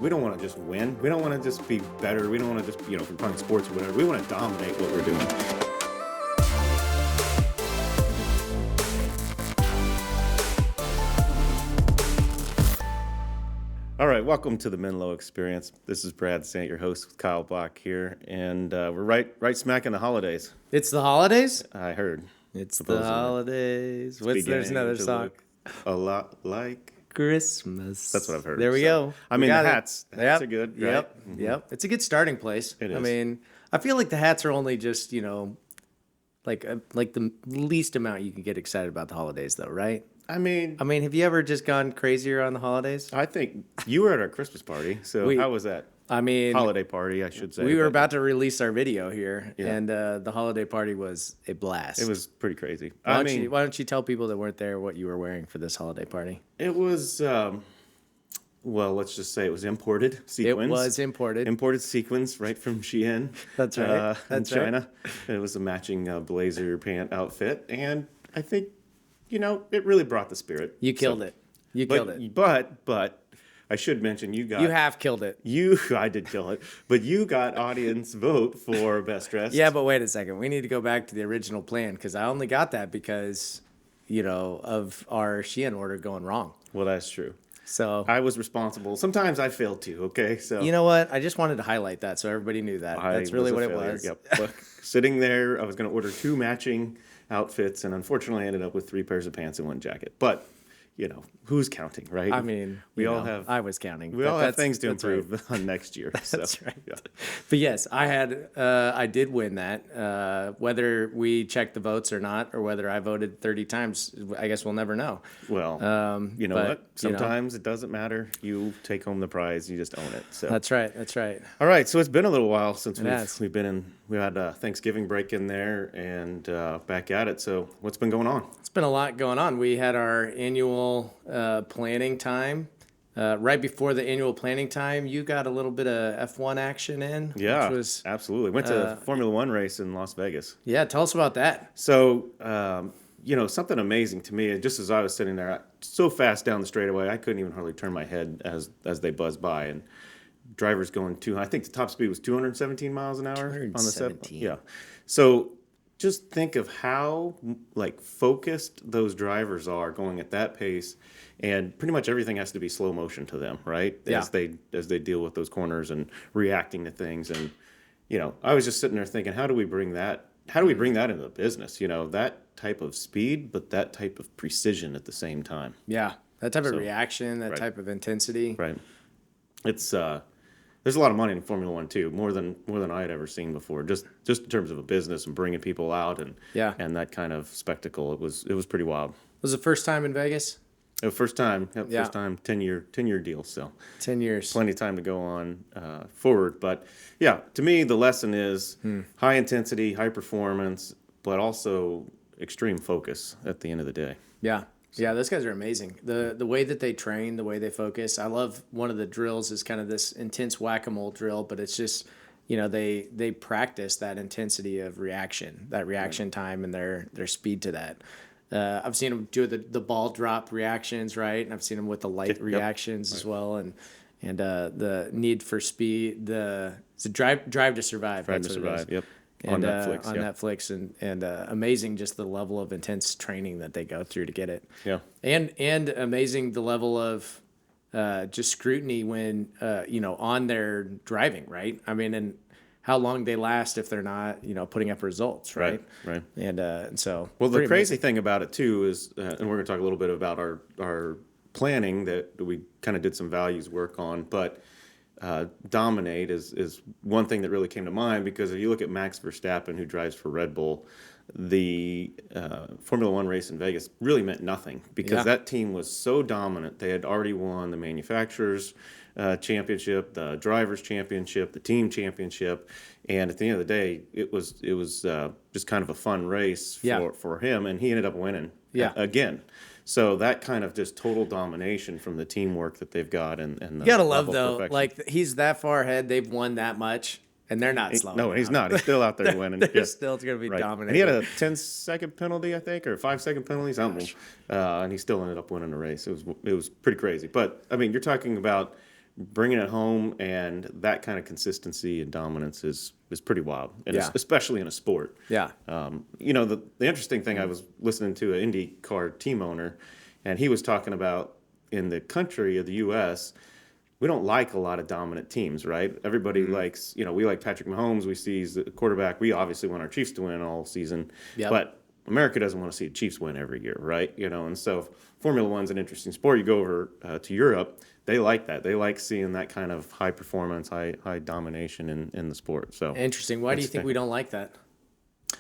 We don't want to just win. We don't want to just be better. We don't want to just, if we're playing sports or whatever. We want to dominate what we're doing. All right, welcome to the Menlo Experience. This is Brad Sant, your host with Kyle Block here, and we're right smack in the holidays. It's the holidays? I heard. It's the holidays. There's another song. A lot like Christmas. That's what I've heard. There we go. I mean, the hats. The hats are good, right? Yep. Mm-hmm. Yep. It's a good starting place. It is. I mean, I feel like the hats are only just, like the least amount you can get excited about the holidays, though, right? I mean, have you ever just gone crazier on the holidays? I think you were at our Christmas party, so how was that? Holiday party, I should say. We were about to release our video here, and the holiday party was a blast. It was pretty crazy. Why don't you tell people that weren't there what you were wearing for this holiday party? It was, let's just say it was imported sequins. It was imported. Imported sequins right from Shein. That's right. That's China. Right. It was a matching blazer pant outfit, and I think, it really brought the spirit. You killed it. You killed it. But I should mention you have killed it. I did kill it, but you got audience vote for best dressed. Yeah, but wait a second. We need to go back to the original plan because I only got that because, of our Shein order going wrong. Well, that's true. So I was responsible. Sometimes I failed too. Okay, so you know what? I just wanted to highlight that so everybody knew that. That's really what it was. Yep. Look, sitting there, I was going to order 2 matching outfits, and unfortunately, I ended up with 3 pairs of pants and 1 jacket. But who's counting, right? I mean, I was counting. We all have things to improve on next year. That's right. Yeah. But yes, I did win that. Whether we checked the votes or not, or whether I voted 30 times, I guess we'll never know. Well, you know what? Sometimes it doesn't matter. You take home the prize. You just own it. So That's right. That's right. All right. So it's been a little while since we had a Thanksgiving break in there and back at it. So what's been going on? It's been a lot going on. We had our annual planning time. Right before the annual planning time, you got a little bit of F1 action in. Yeah, which was, absolutely. Went to a Formula One race in Las Vegas. Yeah, tell us about that. So, something amazing to me, just as I was sitting there so fast down the straightaway, I couldn't even hardly turn my head as they buzzed by. And drivers going I think the top speed was 217 miles an hour on the set. Yeah. So just think of how focused those drivers are going at that pace, and pretty much everything has to be slow motion to them, right? Yeah. As they deal with those corners and reacting to things. And I was just sitting there thinking, how do we bring that into the business? That type of speed, but that type of precision at the same time. Yeah, that type of reaction, that type of intensity. Right. It's there's a lot of money in Formula One too, more than I had ever seen before. Just in terms of a business and bringing people out and that kind of spectacle. It was pretty wild. Was it the first time in Vegas? First time, first time, 10-year deal. So 10 years, plenty of time to go on forward. But yeah, to me the lesson is high intensity, high performance, but also extreme focus at the end of the day. Yeah. Yeah, those guys are amazing. The way that they train, the way they focus. I love one of the drills is kind of this intense whack-a-mole drill, but it's just, they practice that intensity of reaction, that reaction time, and their speed to that. I've seen them do the ball drop reactions, right? And I've seen them with the light reactions as well, and the need for speed. The drive to survive. Drive to survive. Yep. And, on Netflix, and amazing just the level of intense training that they go through to get it. Yeah. And amazing the level of just scrutiny when on their driving, right? I mean, and how long they last if they're not putting up results, right? Right. And so the crazy thing about it too is, and we're going to talk a little bit about our planning that we kind of did some values work on, but. Dominate is one thing that really came to mind, because if you look at Max Verstappen, who drives for Red Bull, the Formula One race in Vegas really meant nothing, because that team was so dominant. They had already won the manufacturers championship, the drivers championship, the team championship, and at the end of the day, it was just kind of a fun race for him, and he ended up winning again. So that kind of just total domination from the teamwork that they've got, and the you gotta love though, he's that far ahead, they've won that much, and they're not slowing. No, he's not. He's still out there winning. They're still going to be dominating. And he had a 10-second penalty, I think, or a 5-second penalty, something, and he still ended up winning the race. It was pretty crazy. But I mean, you're talking about bringing it home, and that kind of consistency and dominance is pretty wild, and Yeah. especially in a sport. Yeah. The interesting thing, I was listening to an IndyCar team owner, and he was talking about in the country of the U.S., we don't like a lot of dominant teams, right? Everybody likes, we like Patrick Mahomes. We see he's the quarterback. We obviously want our Chiefs to win all season, Yep. but America doesn't want to see the Chiefs win every year, right? And so Formula One's an interesting sport. You go over to Europe, they like that. They like seeing that kind of high performance, high domination in the sport. So Interesting. Why do you think we don't like that?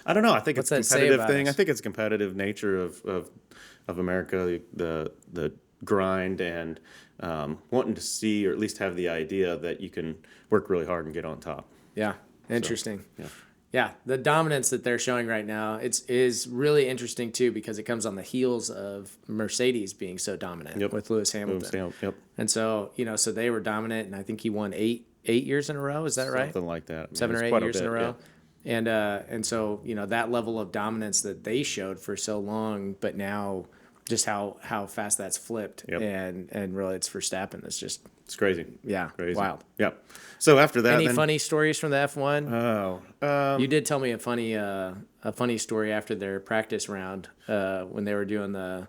I don't know. I think What's it's that a say competitive about thing. us? I think it's a competitive nature of America, the grind and wanting to see or at least have the idea that you can work really hard and get on top. Yeah. Interesting. Yeah. Yeah, the dominance that they're showing right now is really interesting too because it comes on the heels of Mercedes being so dominant Yep. with Lewis Hamilton. Yep. And so, so they were dominant, and I think he won eight years in a row. Is that right? Something like that. I mean, 7 or it's 8 quite a years in a bit, row. And so, that level of dominance that they showed for so long, but now just how fast that's flipped. Yep. And really it's Verstappen that's just It's crazy. crazy. Wild. Yep. So after that, Any then, funny stories from the F1? oh, You did tell me a funny story after their practice round when they were doing the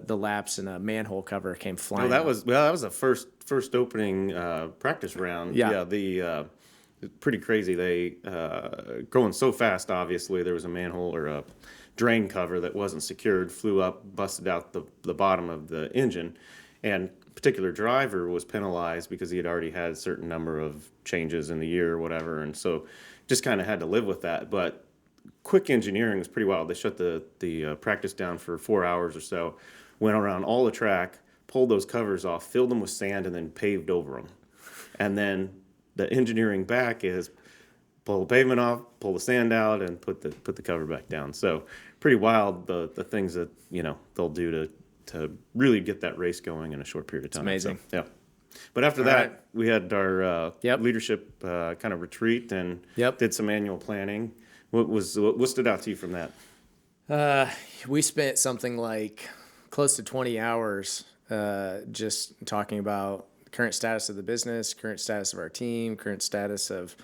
laps and a manhole cover came flying. that out. was the first opening practice round. Yeah. The pretty crazy. They going so fast. Obviously, there was a manhole or a drain cover that wasn't secured. Flew up, busted out the bottom of the engine, and particular driver was penalized because he had already had a certain number of changes in the year or whatever, and so just kind of had to live with that. But quick engineering was pretty wild. They shut the practice down for 4 hours or so, went around all the track, pulled those covers off, filled them with sand, and then paved over them. And then the engineering back is pull the pavement off, pull the sand out, and put the cover back down. So pretty wild the things that they'll do to really get that race going in a short period of time. amazing. So, yeah. But after that, right. we had our Yep. leadership kind of retreat and Yep. did some annual planning. What stood out to you from that? We spent something like close to 20 hours just talking about the current status of the business, current status of our team, current status of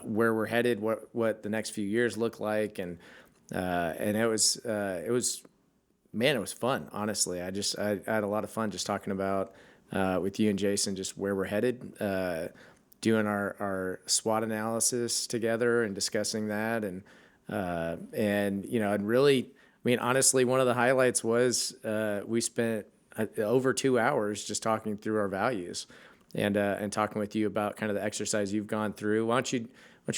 where we're headed, what the next few years look like, and it was man, it was fun. Honestly, I had a lot of fun just talking about with you and Jason just where we're headed, doing our SWOT analysis together and discussing that, and really, I mean, honestly, one of the highlights was we spent over 2 hours just talking through our values and talking with you about kind of the exercise you've gone through. Why don't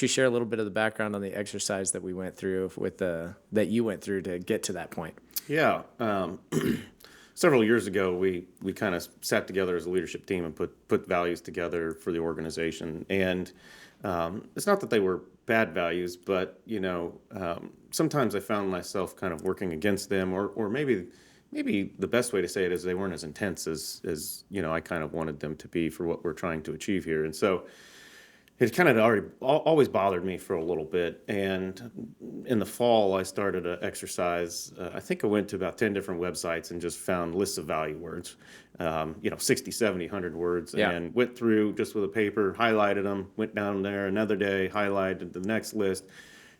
you share a little bit of the background on the exercise that we went through that you went through to get to that point? Yeah. Several years ago, we kind of sat together as a leadership team and put values together for the organization. And it's not that they were bad values, but sometimes I found myself kind of working against them, or maybe the best way to say it is they weren't as intense as I kind of wanted them to be for what we're trying to achieve here. And so it kind of always bothered me for a little bit. And in the fall, I started an exercise. I think I went to about 10 different websites and just found lists of value words, 60, 70, 100 words, Yeah. and went through just with a paper, highlighted them, went down there another day, highlighted the next list,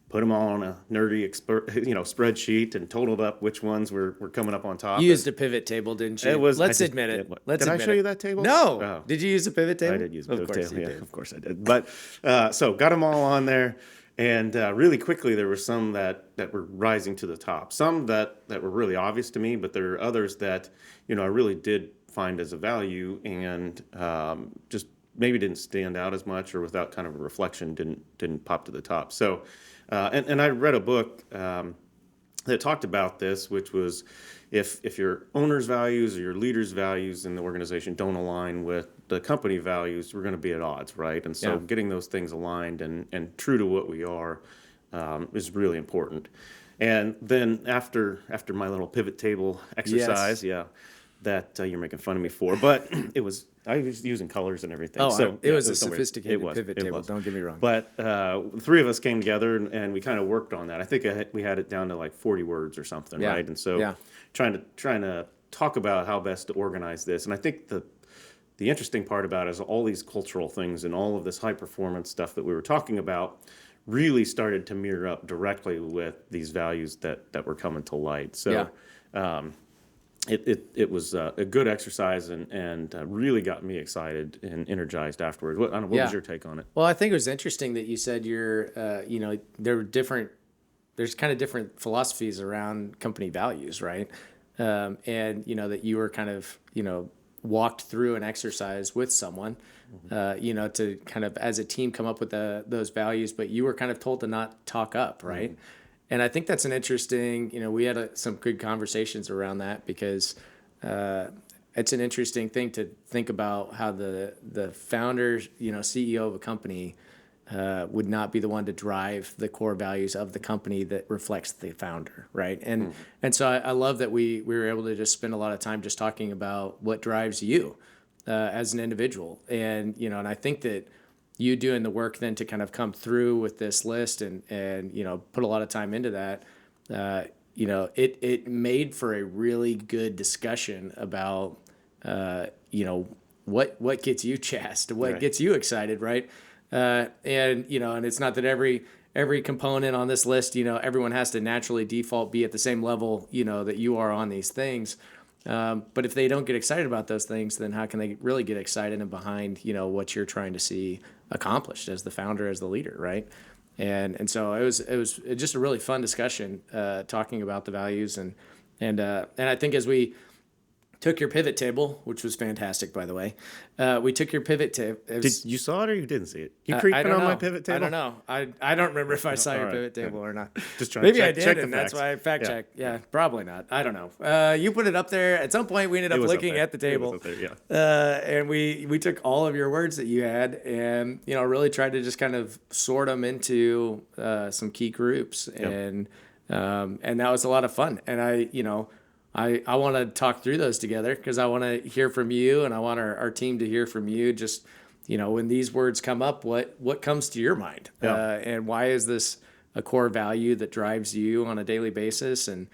put them all on a nerdy spreadsheet and totaled up which ones were coming up on top. You used a pivot table, didn't you? Let's admit it. Let's Did I admit show it. you that table? No. Oh. Did you use a pivot table? I did use a Of pivot course table. you Yeah, did. of course I did. But so got them all on there, and really quickly there were some that were rising to the top. Some that were really obvious to me, but there are others that I really did find as a value, and just maybe didn't stand out as much, or without kind of a reflection didn't pop to the top. So, and I read a book that talked about this, which was if your owner's values or your leader's values in the organization don't align with the company values, we're going to be at odds, right? And so Yeah. getting those things aligned and true to what we are is really important. And then after my little pivot table exercise, Yes. that you're making fun of me for, but I was using colors and everything. Oh, So it was a no worries. sophisticated It was, pivot it table. was. Don't get me wrong. But the three of us came together and we kind of worked on that. I think we had it down to like 40 words or something, Yeah. right? And so Yeah. trying to talk about how best to organize this. And I think the interesting part about it is all these cultural things and all of this high performance stuff that we were talking about really started to mirror up directly with these values that were coming to light. So it was a good exercise and really got me excited and energized afterwards. I don't know, what was your take on it? Well, I think it was interesting that you said there were there's kind of different philosophies around company values, right? And, that you were kind of, walked through an exercise with someone, to kind of as a team come up with those values, but you were kind of told to not talk up, right? And I think that's an interesting, we had some good conversations around that because it's an interesting thing to think about how the founder, CEO of a company would not be the one to drive the core values of the company that reflects the founder, right? And so I love that we were able to just spend a lot of time just talking about what drives you as an individual, and I think that you doing the work then to kind of come through with this list and put a lot of time into that, it made for a really good discussion about what gets you jazzed, what gets you excited, right? And it's not that every component on this list, everyone has to naturally default be at the same level, that you are on these things. But if they don't get excited about those things, then how can they really get excited and behind, what you're trying to see accomplished as the founder, as the leader, right? And so it was just a really fun discussion, talking about the values and I think as we took your pivot table, which was fantastic, by the way. We took your pivot table. You saw it or you didn't see it? You creeping on my pivot table? I don't know. I don't remember if I saw your pivot table or not. Just trying Maybe to I did, and that's why I fact checked. Yeah, probably not. I don't know. You put it up there. At some point, we ended up looking at the table. It was up there, and we took all of your words that you had and, really tried to just kind of sort them into some key groups. And that was a lot of fun. And I want to talk through those together because I want to hear from you and I want our team to hear from you. Just, when these words come up, what comes to your mind? And why is this a core value that drives you on a daily basis? And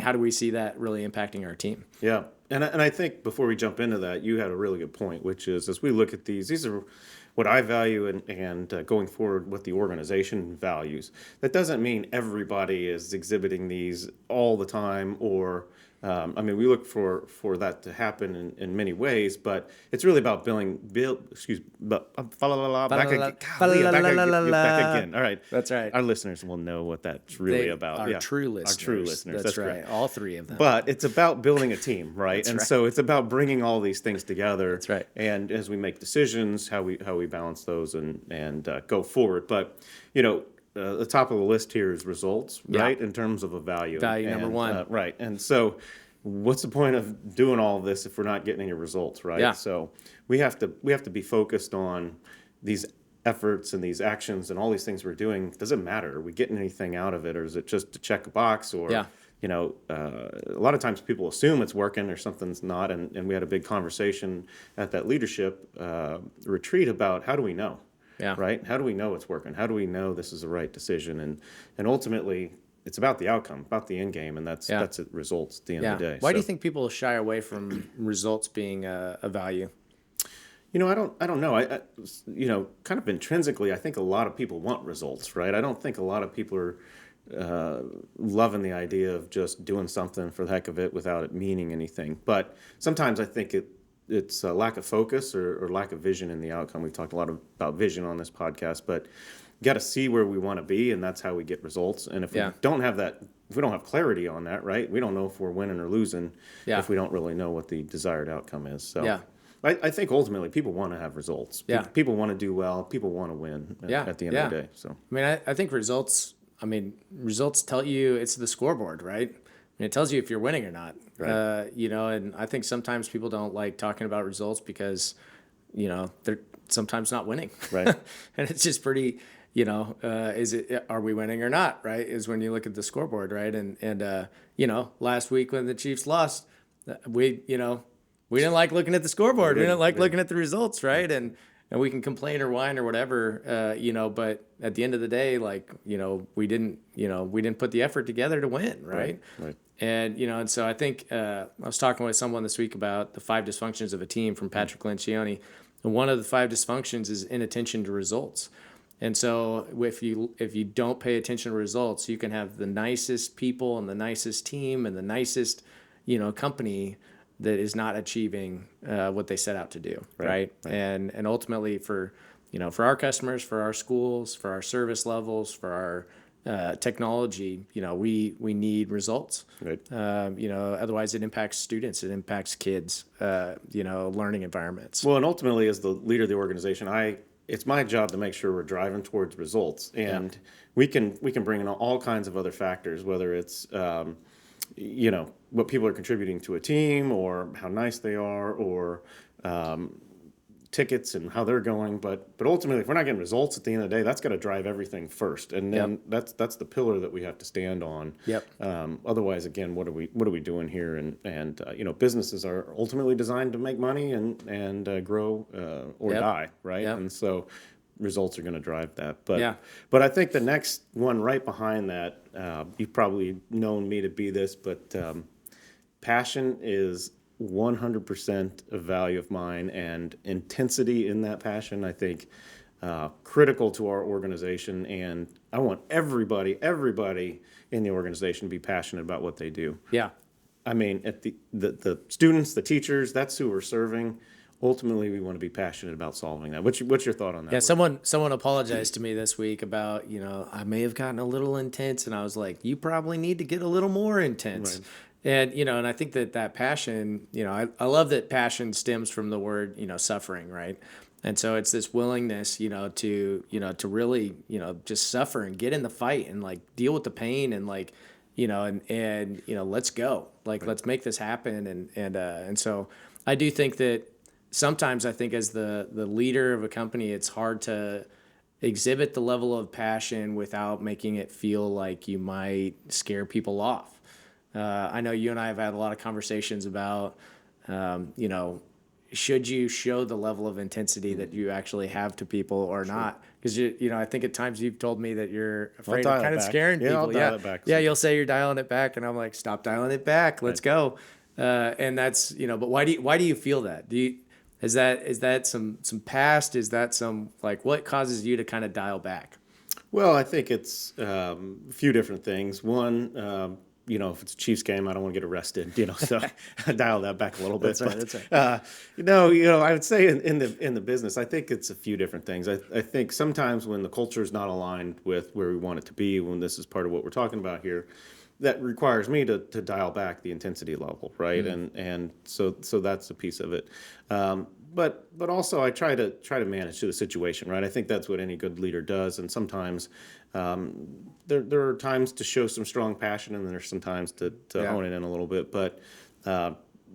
how do we see that really impacting our team? Yeah. And I think before we jump into that, you had a really good point, which is as we look at these are what I value and going forward what the organization values. That doesn't mean everybody is exhibiting these all the time or we look for that to happen in many ways, but it's really about back again. All right. That's right. Our listeners will know what that's really about. Our true listeners. Our true listeners. That's right. Great. All three of them. But it's about building a team, right? So it's about bringing all these things together. That's right. And as we make decisions, how we balance those and go forward. But, the top of the list here is results, right? In terms of a value. Number one. Right. And so what's the point of doing all of this if we're not getting any results, right? Yeah. So we have to be focused on these efforts and these actions and all these things we're doing. Does it matter? Are we getting anything out of it, or is it just to check a box? Or a lot of times people assume it's working or something's not. And we had a big conversation at that leadership retreat about how do we know? Yeah. Right? How do we know it's working? How do we know this is the right decision? And ultimately, it's about the outcome, about the end game, and that's it. Results at the end of the day. Why do you think people shy away from results being a value? I don't know. I kind of intrinsically, I think a lot of people want results, right? I don't think a lot of people are loving the idea of just doing something for the heck of it without it meaning anything. But sometimes I think it's a lack of focus or lack of vision in the outcome. We've talked a lot about vision on this podcast, but you got to see where we want to be, and that's how we get results. And if we don't have that, if we don't have clarity on that, right, we don't know if we're winning or losing if we don't really know what the desired outcome is. So I think ultimately people want to have results. People want to do well. People want to win at the end of the day. So I think results tell you it's the scoreboard, right? It tells you if you're winning or not. Right. And I think sometimes people don't like talking about results because, they're sometimes not winning. Right. And it's just pretty, are we winning or not? Right. Is when you look at the scoreboard. Right. And last week when the Chiefs lost, we didn't like looking at the scoreboard. We didn't like looking at the results. Right. And and we can complain or whine or whatever, but at the end of the day, like, we didn't put the effort together to win, Right. right? Right. And so I think I was talking with someone this week about the 5 dysfunctions of a team from Patrick Lencioni. And one of the 5 dysfunctions is inattention to results. And so if you don't pay attention to results, you can have the nicest people and the nicest team and the nicest, company that is not achieving what they set out to do, right? Right. And ultimately for our customers, for our schools, for our service levels, for our technology, we need results. Right. Otherwise it impacts students, it impacts kids, learning environments. Well, and ultimately, as the leader of the organization, it's my job to make sure we're driving towards results, and we can bring in all kinds of other factors, whether it's what people are contributing to a team, or how nice they are, or tickets and how they're going. But ultimately, if we're not getting results at the end of the day, that's got to drive everything first, and then that's the pillar that we have to stand on. Yep. Otherwise, again, what are we doing here? And businesses are ultimately designed to make money and grow or die, right? Yep. And so results are going to drive that. But I think the next one right behind that, you've probably known me to be this, but passion is 100% a value of mine, and intensity in that passion, I think, critical to our organization. And I want everybody in the organization to be passionate about what they do. Yeah. I mean, at the students, the teachers, that's who we're serving. Ultimately, we want to be passionate about solving that. What's your thought on that? Yeah, someone apologized to me this week about, I may have gotten a little intense, and I was like, you probably need to get a little more intense. Right. And I think that passion, I love that passion stems from the word, suffering, right? And so it's this willingness, to really, just suffer and get in the fight and like deal with the pain and like, let's go, like, let's make this happen. And so I do think that sometimes I think as the leader of a company, it's hard to exhibit the level of passion without making it feel like you might scare people off. I know you and I have had a lot of conversations about, should you show the level of intensity that you actually have to people or not? Because I think at times you've told me that you're afraid of kind of scaring people. I'll dial it back. Yeah, you'll say you're dialing it back, and I'm like, stop dialing it back. Let's go. And that's but why do you feel that? Is that some past? Is that some like what causes you to kind of dial back? Well, I think it's a few different things. One, if it's a Chiefs game, I don't want to get arrested, so I dial that back a little bit. That's right. I would say in the business, I think it's a few different things. I think sometimes when the culture is not aligned with where we want it to be, when this is part of what we're talking about here, that requires me to dial back the intensity level, right? Mm-hmm. And so that's a piece of it. But also I try to manage to the situation, right? I think that's what any good leader does. And sometimes there are times to show some strong passion, and there's some times to hone it in a little bit. But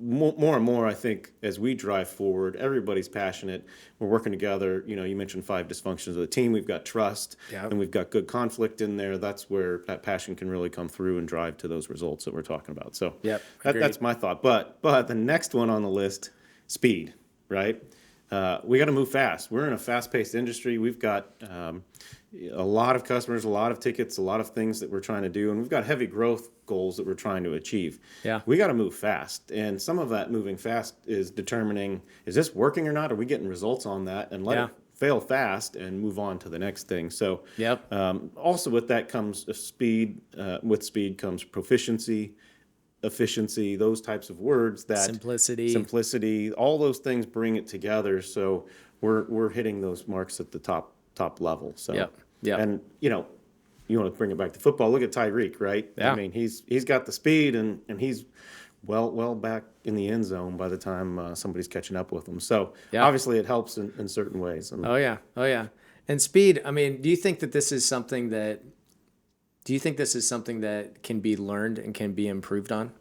more and more, I think, as we drive forward, everybody's passionate. We're working together. You mentioned 5 dysfunctions of the team. We've got trust, and we've got good conflict in there. That's where that passion can really come through and drive to those results that we're talking about. So that's my thought. But the next one on the list, speed, right? We got to move fast. We're in a fast-paced industry. We've got a lot of customers, a lot of tickets, a lot of things that we're trying to do, and we've got heavy growth goals that we're trying to achieve. Yeah. We got to move fast, and some of that moving fast is determining, is this working or not? Are we getting results on that? And let it fail fast and move on to the next thing. So also with that comes speed. With speed comes proficiency, efficiency, those types of words. That simplicity, all those things bring it together. So we're hitting those marks at the top level. So and you want to bring it back to football. Look at Tyreek, right? Yeah. I mean, he's got the speed, and he's well back in the end zone by the time somebody's catching up with him. So obviously it helps in certain ways. Oh yeah. And speed. I mean, do you think this is something that can be learned and can be improved on?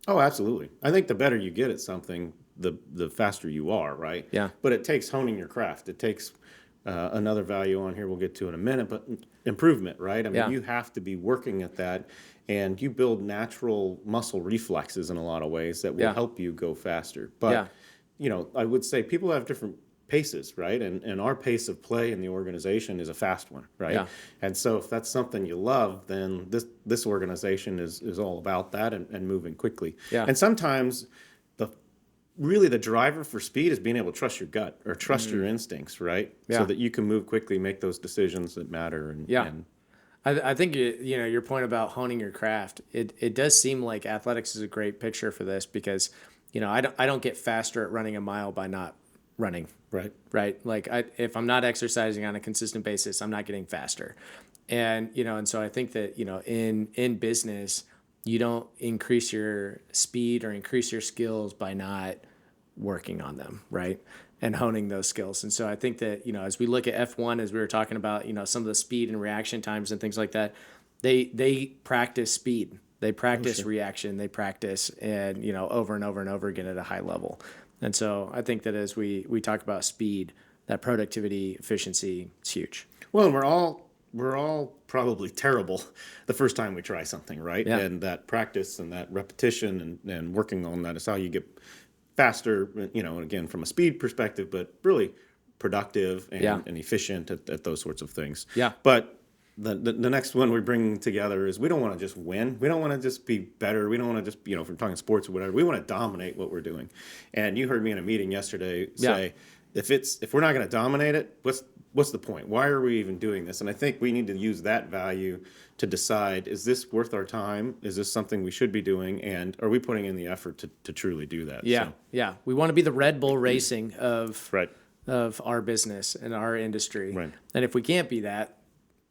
Oh, absolutely. I think the better you get at something, the faster you are, right? Yeah. But it takes honing your craft. It takes another value on here we'll get to in a minute, but improvement, right? I mean, you have to be working at that, and you build natural muscle reflexes in a lot of ways that will help you go faster. But, I would say people have different paces, right? And our pace of play in the organization is a fast one, right? Yeah. And so if that's something you love, then this organization is all about that and moving quickly. Yeah. And sometimes the really the driver for speed is being able to trust your gut or trust your instincts, right? So Yeah. that you can move quickly, make those decisions that matter. Yeah. And I think your point about honing your craft. It does seem like athletics is a great picture for this because I don't get faster at running a mile by not running. right. Right, like if I'm not exercising on a consistent basis, I'm not getting faster, and so I think that in business, you don't increase your speed or increase your skills by not working on them, right? And honing those skills. And so I think that, as we look at F1, as we were talking about, some of the speed and reaction times and things like that, they practice speed. They practice reaction. They practice over and over and over again at a high level. And so I think that as we talk about speed, that productivity, efficiency is huge. Well, and we're all probably terrible the first time we try something, right? Yeah. And that practice and that repetition and working on that is how you get faster, and again, from a speed perspective, but really productive and efficient at those sorts of things. Yeah. But the next one we bring together is we don't want to just win. We don't want to just be better. We don't want to just, if we're talking sports or whatever, we want to dominate what we're doing. And you heard me in a meeting yesterday say, if we're not going to dominate it, what's the point? Why are we even doing this? And I think we need to use that value to decide, is this worth our time? Is this something we should be doing? And are we putting in the effort to truly do that? Yeah. So, Yeah. We want to be the Red Bull Racing right. of our business and our industry. Right. And if we can't be that,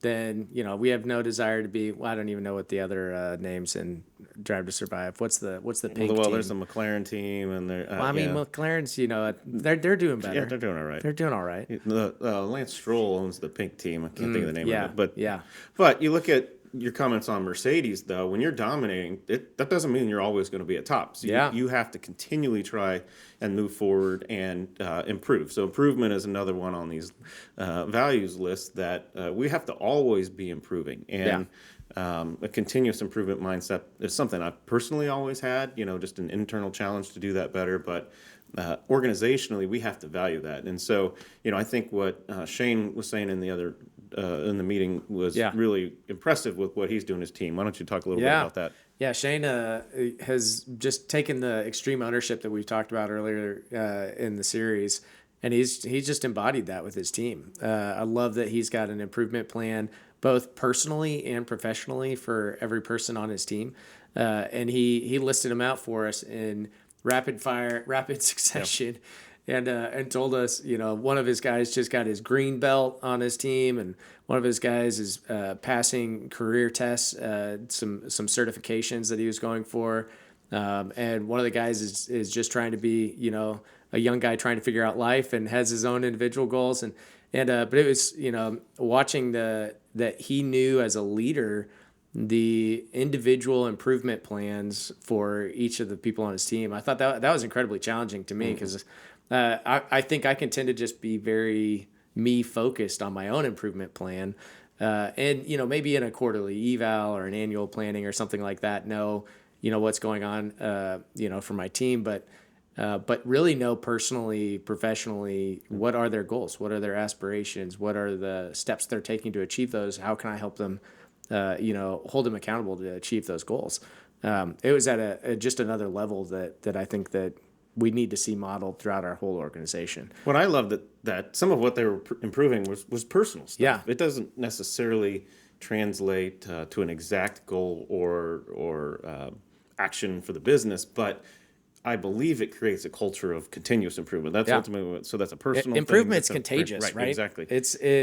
then we have no desire to be. Well, I don't even know what the other names in Drive to Survive. What's the pink Well, team? there's the McLaren team, and they're. Well, I mean, McLaren's. They're doing better. Yeah, they're doing all right. They're doing all right. Lance Stroll owns the pink team. I can't think of the name yeah, of it. yeah. But you look at your comments on Mercedes, though. When you're dominating, that doesn't mean you're always going to be at top. So you have to continually try and move forward and improve. So improvement is another one on these values lists that we have to always be improving. And a continuous improvement mindset is something I've personally always had. Just an internal challenge to do that better, but. Organizationally, we have to value that, and so I think what Shane was saying in the meeting was really impressive with what he's doing his team. Why don't you talk a little bit about that? Yeah, Shane has just taken the extreme ownership that we've talked about earlier in the series, and he's just embodied that with his team. I love that he's got an improvement plan, both personally and professionally, for every person on his team, and he listed them out for us in rapid succession, and told us, one of his guys just got his green belt on his team, and one of his guys is passing career tests, some certifications that he was going for, and one of the guys is just trying to be, a young guy trying to figure out life and has his own individual goals, and but it was, watching that he knew as a leader the individual improvement plans for each of the people on his team. I thought that was incredibly challenging to me because I think I can tend to just be very me focused on my own improvement plan. And maybe in a quarterly eval or an annual planning or something like that, know what's going on, for my team, but really know personally, professionally, what are their goals? What are their aspirations? What are the steps they're taking to achieve those? How can I help them hold them accountable to achieve those goals? It was at just another level that I think that we need to see modeled throughout our whole organization. What I love that some of what they were improving was personal stuff. Yeah. It doesn't necessarily translate to an exact goal or action for the business, but I believe it creates a culture of continuous improvement. That's ultimately so. That's a personal improvement's thing. contagious, right? Exactly.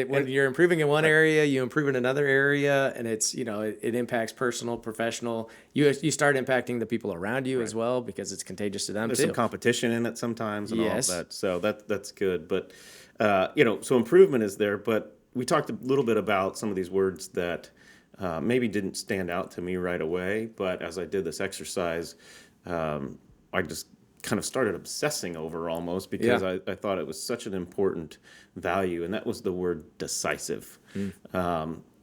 When you're improving in one area, you improve in another area, and it's it impacts personal, professional. You start impacting the people around you as well because it's contagious to them There's too. some competition in it sometimes, and Yes. all of that. So that's good. But so improvement is there. But we talked a little bit about some of these words that maybe didn't stand out to me right away. But as I did this exercise. I just kind of started obsessing over almost because I thought it was such an important value, and that was the word decisive.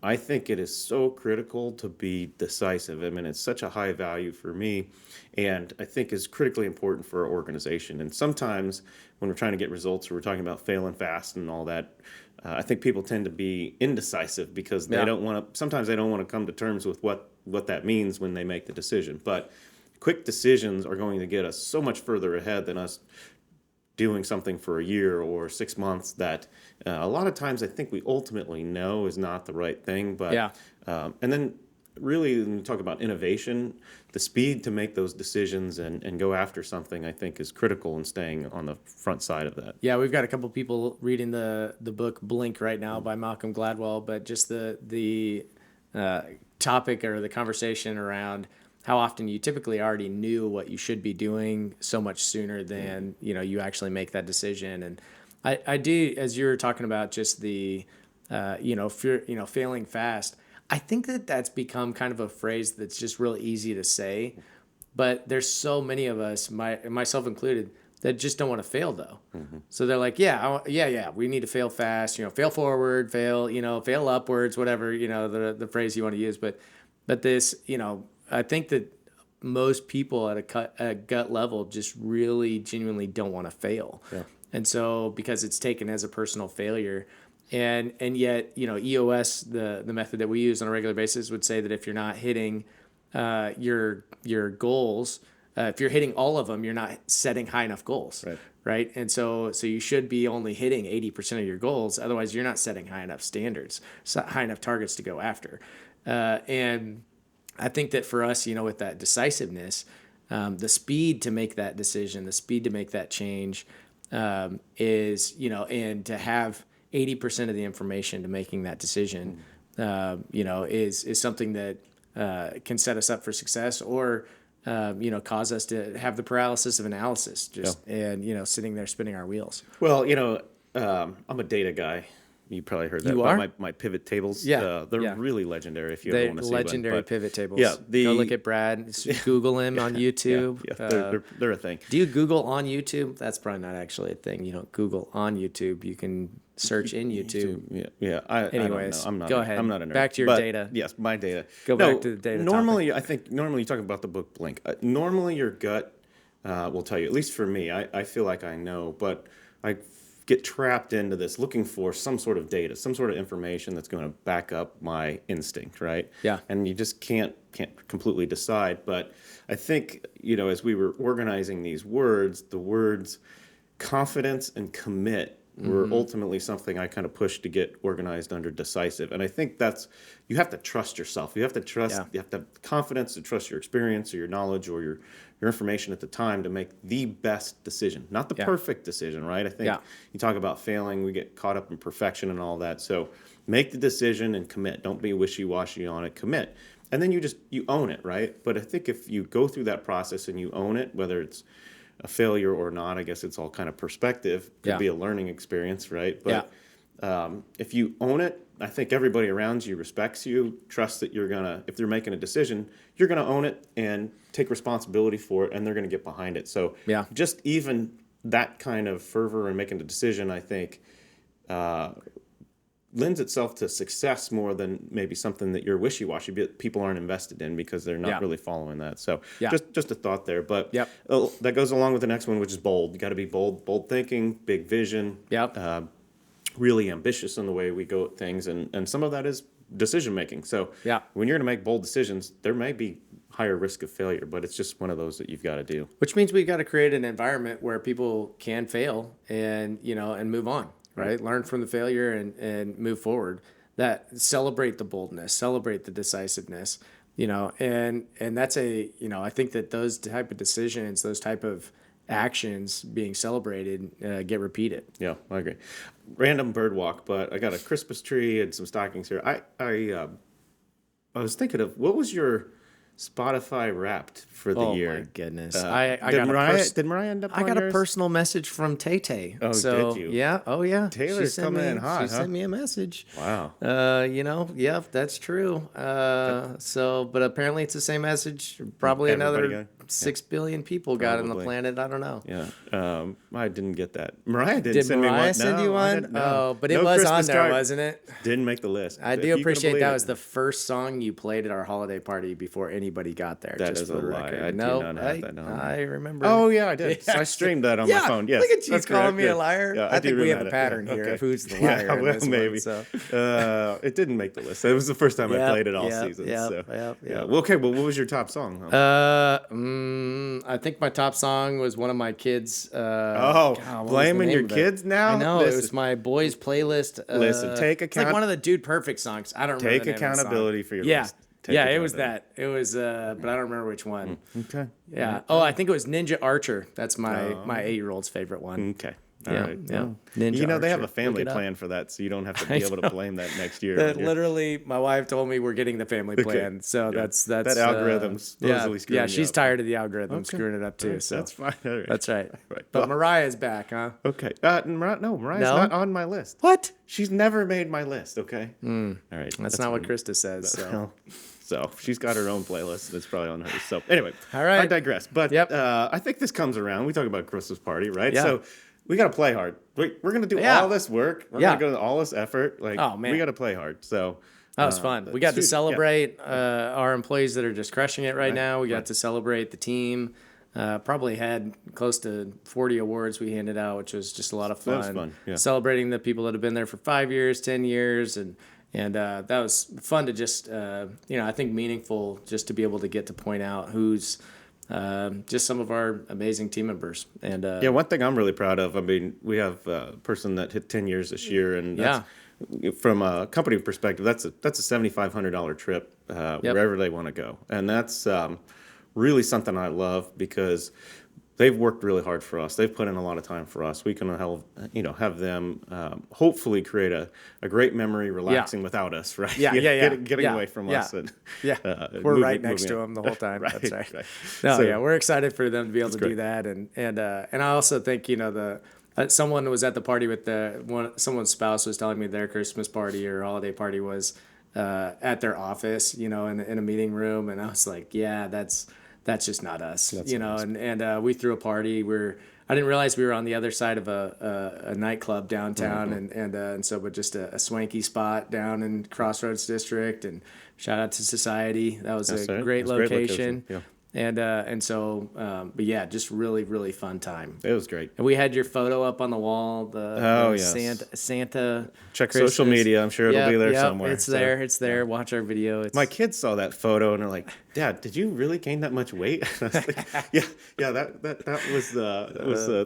I think it is so critical to be decisive. I mean, it's such a high value for me, and I think is critically important for our organization. And sometimes when we're trying to get results, or we're talking about failing fast and all that, I think people tend to be indecisive because they Yeah. don't want to. Sometimes they don't want to come to terms with what that means when they make the decision. But quick decisions are going to get us so much further ahead than us doing something for a year or 6 months that a lot of times I think we ultimately know is not the right thing. But Yeah. and then really when you talk about innovation, the speed to make those decisions and go after something I think is critical in staying on the front side of that. Yeah, we've got a couple people reading the book Blink right now by Malcolm Gladwell, but just the uh, topic or the conversation around how often you typically already knew what you should be doing so much sooner than you actually make that decision. And I do, as you were talking about just the fear, failing fast. I think that that's become kind of a phrase that's just real easy to say, but there's so many of us, myself included, that just don't want to fail though. So they're like, yeah, we need to fail fast, fail forward, fail upwards, whatever, the phrase you want to use. But this, I think that most people at a gut level just really genuinely don't want to fail. Yeah. And so because it's taken as a personal failure, and yet, EOS, the method that we use on a regular basis, would say that if you're not hitting your goals, if you're hitting all of them, you're not setting high enough goals, right? And so you should be only hitting 80% of your goals. Otherwise, you're not setting high enough standards, high enough targets to go after. And I think that for us, with that decisiveness, the speed to make that decision, the speed to make that change, is, and to have 80% of the information to making that decision, is something that can set us up for success, or cause us to have the paralysis of analysis, and sitting there spinning our wheels. Well, I'm a data guy. You probably heard that You about are? my pivot tables. Yeah, They're yeah. really legendary if you They ever want to see one. legendary But pivot tables. yeah, Go look at Brad. Google him on YouTube. they're a thing. Do you Google on YouTube? That's probably not actually a thing. You don't Google on YouTube. You can search in YouTube. Yeah. Anyways, I don't know. go ahead. I'm not a nerd. Back to your But data. Yes, my data. Go back to the data Normally, I think normally you talk about the book Blink. Normally, your gut will tell you. At least for me, I feel like I know, but I get trapped into this looking for some sort of data, some sort of information that's going to back up my instinct, right? Yeah. And you just can't completely decide. But I think, as we were organizing these words, the words confidence and commit were ultimately something I kind of pushed to get organized under decisive. And I think you have to trust yourself. You have to trust, you have to have confidence to trust your experience or your knowledge or your information at the time to make the best decision, not the perfect decision, right? I think you talk about failing, we get caught up in perfection and all that. So make the decision and commit. Don't be wishy-washy on it, commit. And then you own it, right? But I think if you go through that process and you own it, whether it's a failure or not, I guess it's all kind of perspective. Could be a learning experience, right? But if you own it, I think everybody around you respects you, trusts that if they're making a decision, you're gonna own it and take responsibility for it, and they're gonna get behind it. So just even that kind of fervor in making a decision, I think, lends itself to success more than maybe something that you're wishy-washy, but people aren't invested in because they're not really following that. So just a thought there. But that goes along with the next one, which is bold. You got to be bold thinking, big vision, really ambitious in the way we go at things. And some of that is decision-making. So when you're going to make bold decisions, there may be higher risk of failure, but it's just one of those that you've got to do. Which means we've got to create an environment where people can fail and move on. Right? Learn from the failure and move forward. That celebrate the boldness, celebrate the decisiveness, and that's I think that those type of decisions, those type of actions being celebrated get repeated. Yeah, I agree. Random bird walk, but I got a Christmas tree and some stockings here. I was thinking of, what was your Spotify Wrapped for the year? Oh my goodness! Did Mariah end up on I got yours? a personal message from Tay Tay. Oh, so, did you? Yeah. Oh yeah. Taylor's coming in hot. She sent me a message. Wow. Yeah, that's true. But apparently it's the same message. Probably another 6 billion people got on the Probably. planet. I don't know. Yeah, I didn't get that. Mariah didn't Did send me Mariah one. send No, you I one? didn't. No, Oh, but it no was Christmas on there, card. wasn't it? Didn't make the list. I If do you can appreciate believe that it. was the first song you played at our holiday party before anybody got there. That just is for a the lie. record. I do No, not have that on. I remember. Oh yeah, I did. Yeah. I streamed that on my phone. Yes, look at you that's calling correct. me a Yeah. liar. Yeah, I think do we have a remember that. pattern Yeah, here okay. of who's the liar. Yeah, in well, this one, maybe. so. It didn't make the list. It was the first time I Yep, played it all yep, season. yep, So yep, yeah. yep. Well, okay. Well, what was your top song? I think my top song was one of my kids. Oh, God, what was the blaming name your of it? kids now? I know it Listen. was my boys' playlist. Listen, take It's like account- one of the Dude Perfect songs. I don't remember. Take the name of the song. accountability for your Yeah, list. Take yeah, it was accountability. that. It was, but I don't remember which one. Okay. Yeah. Oh, I think it was Ninja Archer. That's my 8-year-old's favorite one. Okay. All Yeah, right. yeah. Well, Ninja they have Archer. a family Look it up. plan for that, so you don't have to I be able to know. blame that next year. That on your- literally, my wife told me we're getting the family plan. So Yeah. that's That algorithm's supposedly yeah, screwing yeah. you She's up. tired of the algorithm Okay. screwing it up too. Alright, So that's fine. All right. that's right. Right. But Well, Mariah's back, huh? okay. No, Mariah's No? not on my list. What? She's never made my list. Okay. All right. That's not what fine. Krista says. So. Well, so she's got her own playlist. That's probably on hers. So anyway, All right. I digress. But Yep. I think this comes around. We talk about Christmas party, right? Yeah. So we got to play hard. We're going to do Yeah. all this work. We're Yeah. going to go to all this effort. Like, Oh, man. we got to play hard. So That was fun. We got to huge. Yeah. celebrate our employees that are just crushing it right now. We got right. to celebrate the team. Probably had close to 40 awards we handed out, which was just a lot of fun. That was fun, yeah. Celebrating the people that have been there for 5 years, 10 years, and that was fun to just I think meaningful just to be able to get to point out who's just some of our amazing team members. And Yeah, one thing I'm really proud of, I mean, we have a person that hit 10 years this year, and that's, from a company perspective, that's a $7,500 trip wherever they want to go. And that's really something I love because they've worked really hard for us. They've put in a lot of time for us. We can have them hopefully create a great memory relaxing without us, right? Getting away from us. And, we're right next to them the whole time. That's right. No, So- we're excited for them to be able to do great. that, and I also think someone was at the party with someone's spouse was telling me their Christmas party or holiday party was at their office, in a meeting room, and I was like, yeah, that's just not us, and we threw a party where I didn't realize we were on the other side of a nightclub downtown, and so but just a swanky spot down in Crossroads District, and shout out to Society. That was That's a right. great It's a great location. location, But yeah, just really fun time. It was great. And we had your photo up on the wall. The yes. Santa. Check Christmas. social media. I'm sure it'll be there somewhere. It's So, there. It's there. Watch our video. It's, My kids saw that photo and they're like, "Dad, did you really gain that much weight?" And I was like, "Yeah. That was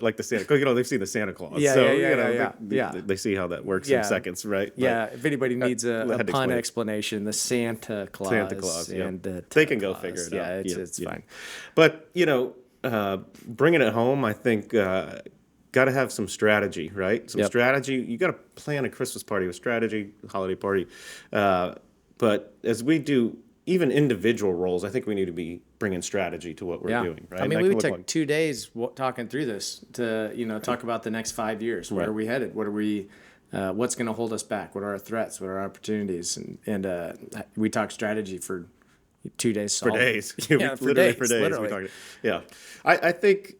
like the Santa Claus. They've seen the Santa Claus, They see how that works Yeah. in seconds, right? But yeah. If anybody needs a had to pun explain it. explanation, the Santa Claus. Santa Claus, yeah. And the They can go Claus. figure it Yeah, out. it's fine. But bringing it home, I think got to have some strategy, right? Some Yep. strategy. You got to plan a Christmas party with strategy, holiday party. But as we do even individual roles, I think we need to be bringing strategy to what we're doing, right? I mean, That we can look took like- 2 days talking through this to talk about the next 5 years. Where Right. are we headed? What are we? What's going to hold us back? What are our threats? What are our opportunities? And we talked strategy for 2 days. for days. Yeah, for literally days, for days. literally. We talked, yeah. I think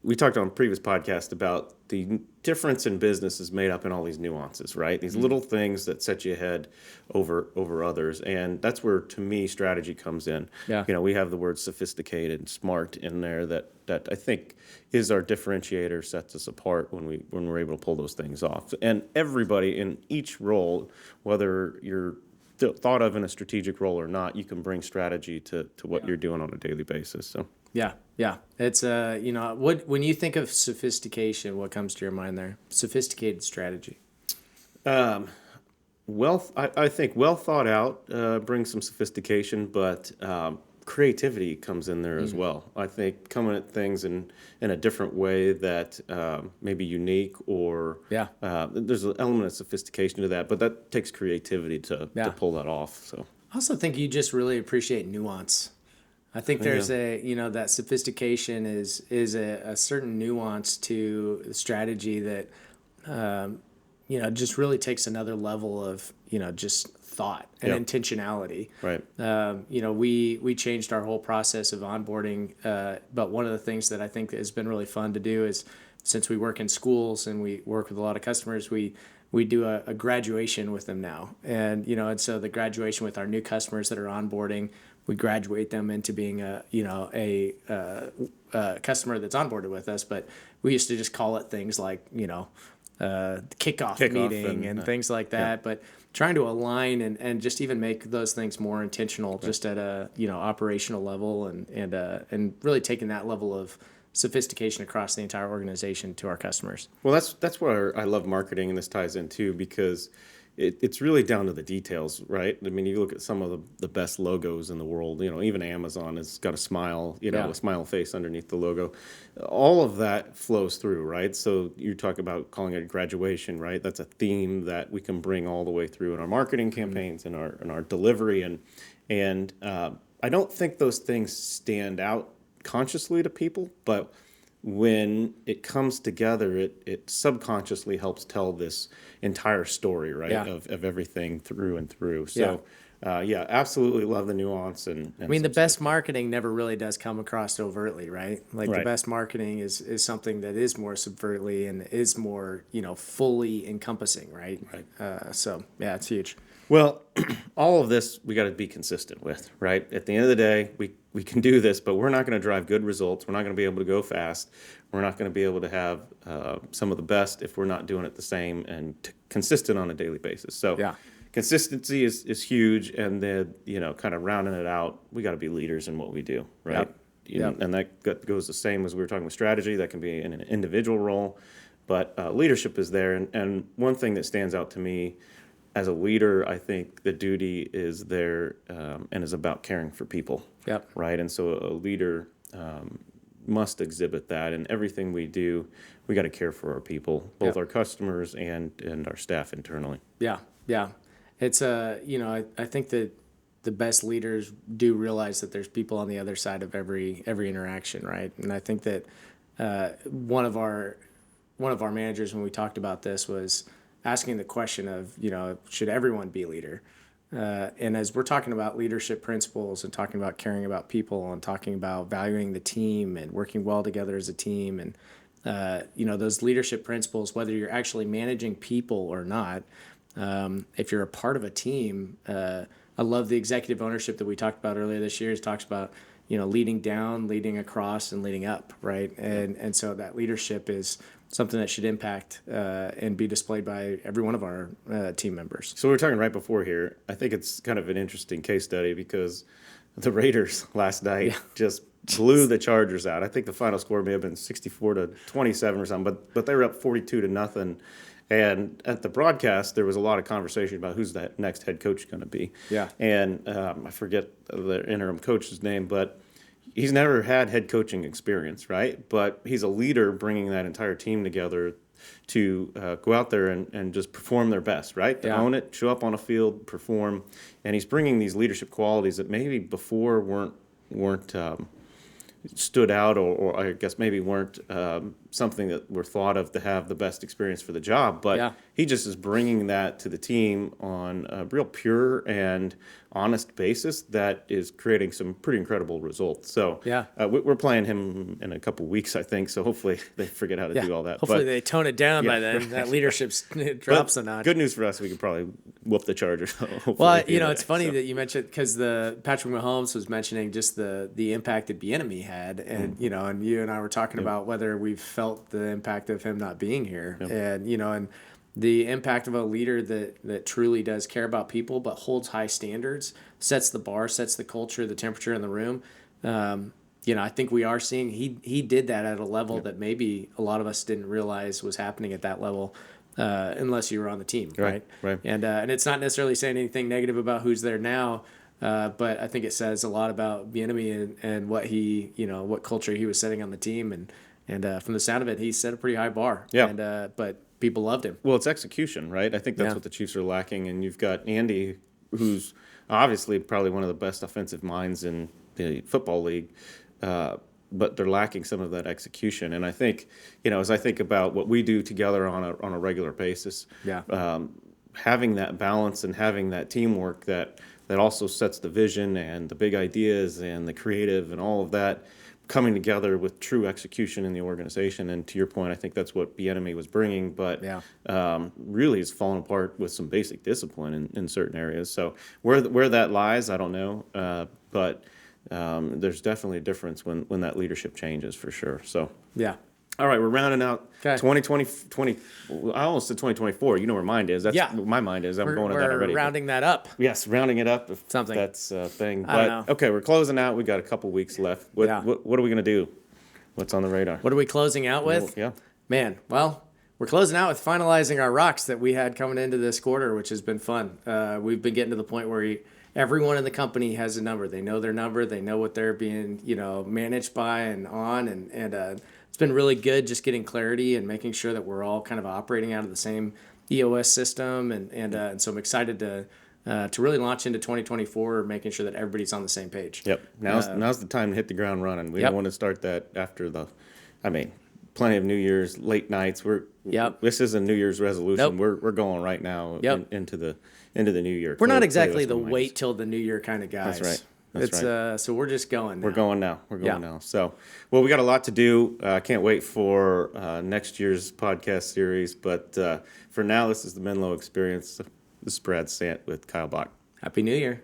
we talked on a previous podcast about the difference in business is made up in all these nuances, right? These little things that set you ahead over others. And that's where, to me, strategy comes in. Yeah. We have the word sophisticated and smart in there that I think is our differentiator, sets us apart when we're able to pull those things off. And everybody in each role, whether you're thought of in a strategic role or not, you can bring strategy to what you're doing on a daily basis. So Yeah. It's when you think of sophistication, what comes to your mind there? Sophisticated strategy. I think well thought out brings some sophistication, but creativity comes in there as well. I think coming at things in a different way that may be unique or there's an element of sophistication to that, but that takes creativity to pull that off. So I also think you just really appreciate nuance. I think there's that sophistication is a certain nuance to strategy that just really takes another level of, just thought and Yep. intentionality. Right. We changed our whole process of onboarding. But one of the things that I think has been really fun to do is, since we work in schools and we work with a lot of customers, we do a graduation with them now. And so the graduation with our new customers that are onboarding, we graduate them into being a customer that's onboarded with us. But we used to just call it things like, kickoff meeting and things like that. yeah. But trying to align and just even make those things more intentional, just at a operational level, and really taking that level of sophistication across the entire organization to our customers. Well, that's where I love marketing, and this ties in too, because it's really down to the details, right? I mean, you look at some of the best logos in the world. Even Amazon has got a smile, Yeah. a smile face underneath the logo. All of that flows through, right? So you talk about calling it graduation, right? That's a theme that we can bring all the way through in our marketing campaigns and our delivery, and I don't think those things stand out consciously to people, but when it comes together, it subconsciously helps tell this entire story, right? Yeah. Of everything through and through. Yeah. So, yeah, absolutely love the nuance I mean, the best marketing never really does come across overtly, right? Like the Right. best marketing is something that is more subvertly and is more, fully encompassing, right? Right. So yeah, it's huge. Well, all of this we got to be consistent with, right? At the end of the day, we can do this, but we're not going to drive good results. We're not going to be able to go fast. We're not going to be able to have some of the best if we're not doing it the same and consistent on a daily basis. So Yeah. consistency is huge, and then kind of rounding it out, we got to be leaders in what we do, right? Yep. Yep. And that goes the same as we were talking with strategy. That can be in an individual role, but leadership is there. And one thing that stands out to me as a leader, I think the duty is there and is about caring for people. Yep. Right. And so a leader must exhibit that in everything we do. We got to care for our people, both Yep. our customers and our staff internally. Yeah. Yeah. It's I think that the best leaders do realize that there's people on the other side of every interaction, right? And I think that one of our managers, when we talked about this, was asking the question of, should everyone be a leader? And as we're talking about leadership principles and talking about caring about people and talking about valuing the team and working well together as a team, and those leadership principles, whether you're actually managing people or not, if you're a part of a team, I love the executive ownership that we talked about earlier this year. It talks about leading down, leading across, and leading up, right? And so that leadership is something that should impact and be displayed by every one of our team members. So we were talking right before here. I think it's kind of an interesting case study because the Raiders last night just blew the Chargers out. I think the final score may have been 64-27 or something, but they were up 42-0. And at the broadcast, there was a lot of conversation about who's that next head coach going to be. Yeah. And I forget the interim coach's name, but he's never had head coaching experience, right? But he's a leader bringing that entire team together to go out there and just perform their best, right? To own it, show up on a field, perform. And he's bringing these leadership qualities that maybe before weren't stood out, or I guess maybe weren't something that were thought of to have the best experience for the job. But he just is bringing that to the team on a real pure and honest basis that is creating some pretty incredible results. So we're playing him in a couple weeks, I think. So hopefully they forget how to do all that. Hopefully they tone it down by then. That leadership drops a notch. Good news for us, we can probably whoop the Chargers. Well, it's funny that you mentioned, because the Patrick Mahomes was mentioning just the impact that Bieniemy had, and and you and I were talking about whether we've felt the impact of him not being here, and and the impact of a leader that truly does care about people but holds high standards, sets the bar, sets the culture, the temperature in the room. I think we are seeing he did that at a level that maybe a lot of us didn't realize was happening at that level. Unless you were on the team, right? And it's not necessarily saying anything negative about who's there now, but I think it says a lot about Bieniemy and what he, what culture he was setting on the team, and from the sound of it, he set a pretty high bar. And but people loved him. Well, it's execution, right? I think that's what the Chiefs are lacking, and you've got Andy, who's obviously probably one of the best offensive minds in the football league. but they're lacking some of that execution. And I think, as I think about what we do together on a regular basis, Yeah. having that balance and having that teamwork that also sets the vision and the big ideas and the creative and all of that coming together with true execution in the organization. And to your point, I think that's what Bieniemy was bringing, but Yeah. really has fallen apart with some basic discipline in certain areas. So where that lies, I don't know, but there's definitely a difference when that leadership changes for sure. So. Yeah. All right, we're rounding out Okay. 2020. I almost said 2024. You know where mine is. That's Yeah. my mind is. I'm going to We're that already. rounding that up. Yes, rounding it up. If Something. that's a thing. I don't know. Okay, we're closing out. We got a couple weeks left. What Yeah. what are we gonna do? What's on the radar? What are we closing out with? Yeah. Man, well, we're closing out with finalizing our rocks that we had coming into this quarter, which has been fun. We've been getting to the point where everyone in the company has a number. They know their number. They know what they're being, managed by and on. And it's been really good just getting clarity and making sure that we're all kind of operating out of the same EOS system. And so I'm excited to really launch into 2024, making sure that everybody's on the same page. Yep. Now's the time to hit the ground running. We Yep. don't want to start that after plenty of New Year's late nights. Yep. This isn't New Year's resolution. Nope. We're going right now Yep. into the new year. We're not Clearly exactly that's the what mine wait is. till the new year kind of guys. That's right. That's right. So we're just going. We're going now. We're going Yeah. now. So, well, we got a lot to do. I can't wait for next year's podcast series. But for now, this is the Menlo Experience. This is Brad Sant with Kyle Bach. Happy New Year.